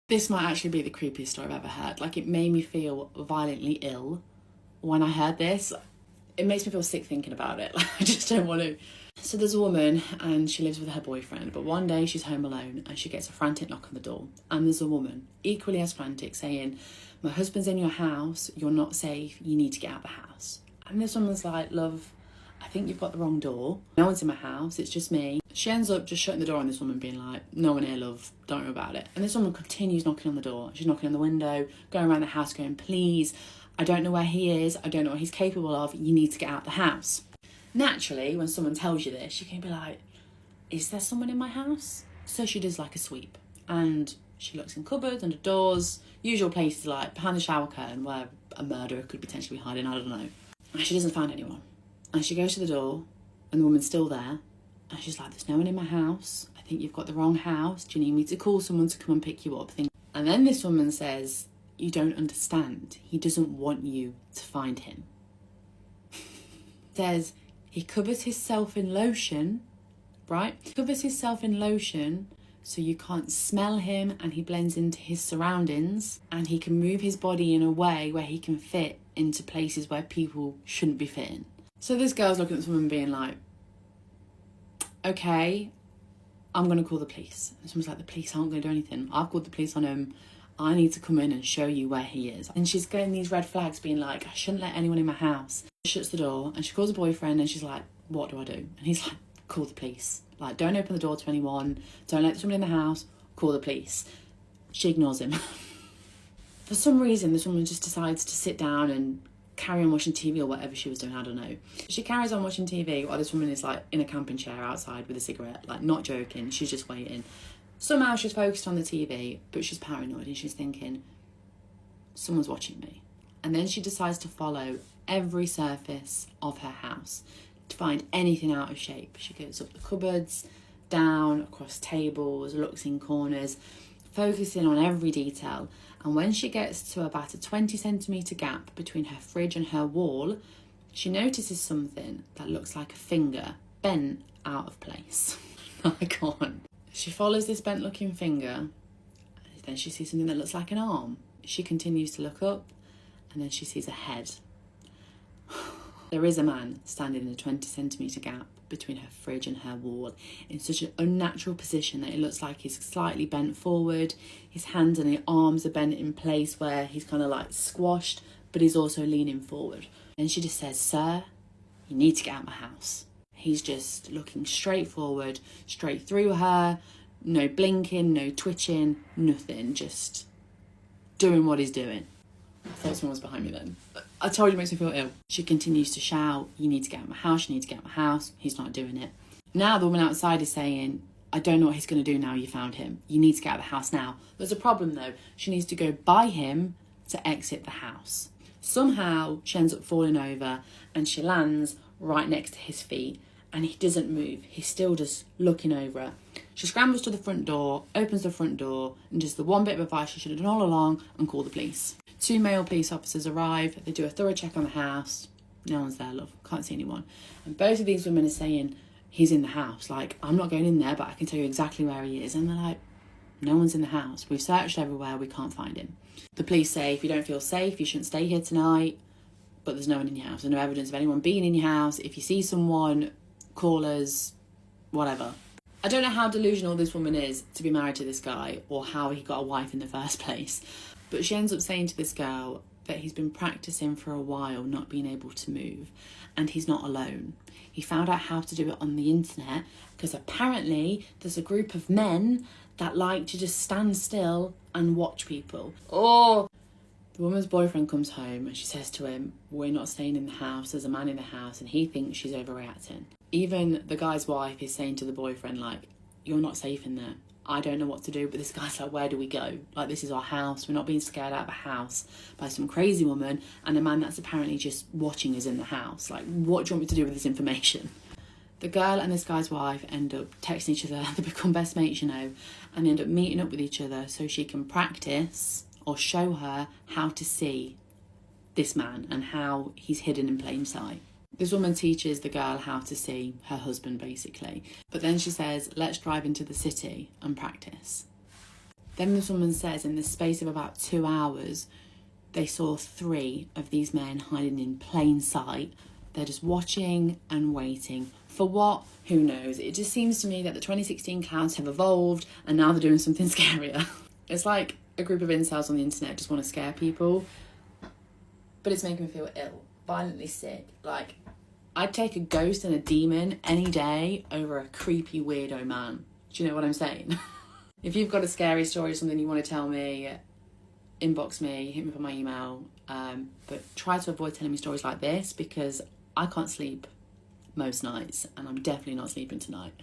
This might actually be the creepiest story I've ever heard. Like, it made me feel violently ill when I heard this. It makes me feel sick thinking about it. Like, I just don't want to. So there's a woman and she lives with her boyfriend, but one day she's home alone and she gets a frantic knock on the door, and there's a woman equally as frantic saying, "My husband's in your house, you're not safe, you need to get out of the house." And this woman's like, "Love, I think you've got the wrong door. No one's in my house, it's just me." She ends up just shutting the door on this woman, being like, "No one here, love, don't worry about it." And this woman continues knocking on the door. She's knocking on the window, going around the house going, "Please, I don't know where he is, I don't know what he's capable of, you need to get out of the house." Naturally, when someone tells you this, you can be like, is there someone in my house? So she does like a sweep, and she looks in cupboards, under doors, usual places like behind the shower curtain where a murderer could potentially be hiding, I don't know. And she doesn't find anyone. And she goes to the door, and the woman's still there, and she's like, "There's no one in my house, I think you've got the wrong house, do you need me to call someone to come and pick you up?" And then this woman says, "You don't understand, he doesn't want you to find him." Says, he covers himself in lotion, right? He covers himself in lotion so you can't smell him, and he blends into his surroundings, and he can move his body in a way where he can fit into places where people shouldn't be fitting. So this girl's looking at this woman being like, "Okay, I'm going to call the police." And someone's like, "The police aren't going to do anything. I've called the police on him. I need to come in and show you where he is." And she's getting these red flags, being like, "I shouldn't let anyone in my house." She shuts the door and she calls her boyfriend, and she's like, "What do I do?" And he's like, "Call the police. Like, don't open the door to anyone. Don't let someone in the house. Call the police." She ignores him. For some reason, this woman just decides to sit down and carry on watching TV or whatever she was doing, I don't know. She carries on watching TV while this woman is like in a camping chair outside with a cigarette, like not joking, she's just waiting. Somehow she's focused on the TV, but she's paranoid and she's thinking, someone's watching me. And then she decides to follow every surface of her house to find anything out of shape. She goes up the cupboards, down, across tables, looks in corners, focusing on every detail. And when she gets to about a 20centimetre gap between her fridge and her wall, she notices something that looks like a finger bent out of place. I can't. She follows this bent looking finger, then she sees something that looks like an arm. She continues to look up, and then she sees a head. There is a man standing in a 20centimetre gap between her fridge and her wall in such an unnatural position that it looks like he's slightly bent forward. His hands and his arms are bent in place where he's kind of like squashed, but he's also leaning forward. And she just says, "Sir, you need to get out of my house." He's just looking straight forward, straight through her, no blinking, no twitching, nothing, just doing what he's doing. I thought someone was behind me then. I told you it makes me feel ill. She continues to shout, "You need to get out of my house, you need to get out of my house." He's not doing it. Now the woman outside is saying, "I don't know what he's going to do now you found him. You need to get out of the house now." There's a problem though. She needs to go by him to exit the house. Somehow she ends up falling over and she lands right next to his feet, and he doesn't move. He's still just looking over her. She scrambles to the front door, opens the front door, and does the one bit of advice she should have done all along and call the police. 2 male police officers arrive. They do a thorough check on the house. No one's there, love. Can't see anyone. And both of these women are saying, "He's in the house. Like, I'm not going in there, but I can tell you exactly where he is." And they're like, "No one's in the house. We've searched everywhere. We can't find him." The police say, "If you don't feel safe, you shouldn't stay here tonight. But there's no one in your house. There's no evidence of anyone being in your house. If you see someone, call us, whatever." I don't know how delusional this woman is to be married to this guy, or how he got a wife in the first place. But she ends up saying to this girl that he's been practicing for a while not being able to move, and he's not alone. He found out how to do it on the internet because apparently there's a group of men that like to just stand still and watch people. Oh! The woman's boyfriend comes home and she says to him, "We're not staying in the house, there's a man in the house," and he thinks she's overreacting. Even the guy's wife is saying to the boyfriend, like, "You're not safe in there. I don't know what to do." But this guy's like, "Where do we go? Like, this is our house. We're not being scared out of a house by some crazy woman and a man that's apparently just watching us in the house. Like, what do you want me to do with this information?" The girl and this guy's wife end up texting each other. They become best mates, you know, and they end up meeting up with each other so she can practice or show her how to see this man and how he's hidden in plain sight. This woman teaches the girl how to see her husband, basically. But then she says, "Let's drive into the city and practice." Then this woman says in the space of about 2 hours, they saw 3 of these men hiding in plain sight. They're just watching and waiting. For what? Who knows? It just seems to me that the 2016 clowns have evolved and now they're doing something scarier. It's like a group of incels on the internet just want to scare people. But it's making me feel ill, violently sick. Like, I'd take a ghost and a demon any day over a creepy weirdo man. Do you know what I'm saying? If you've got a scary story or something you want to tell me, inbox me, hit me up on my email. But try to avoid telling me stories like this because I can't sleep most nights and I'm definitely not sleeping tonight.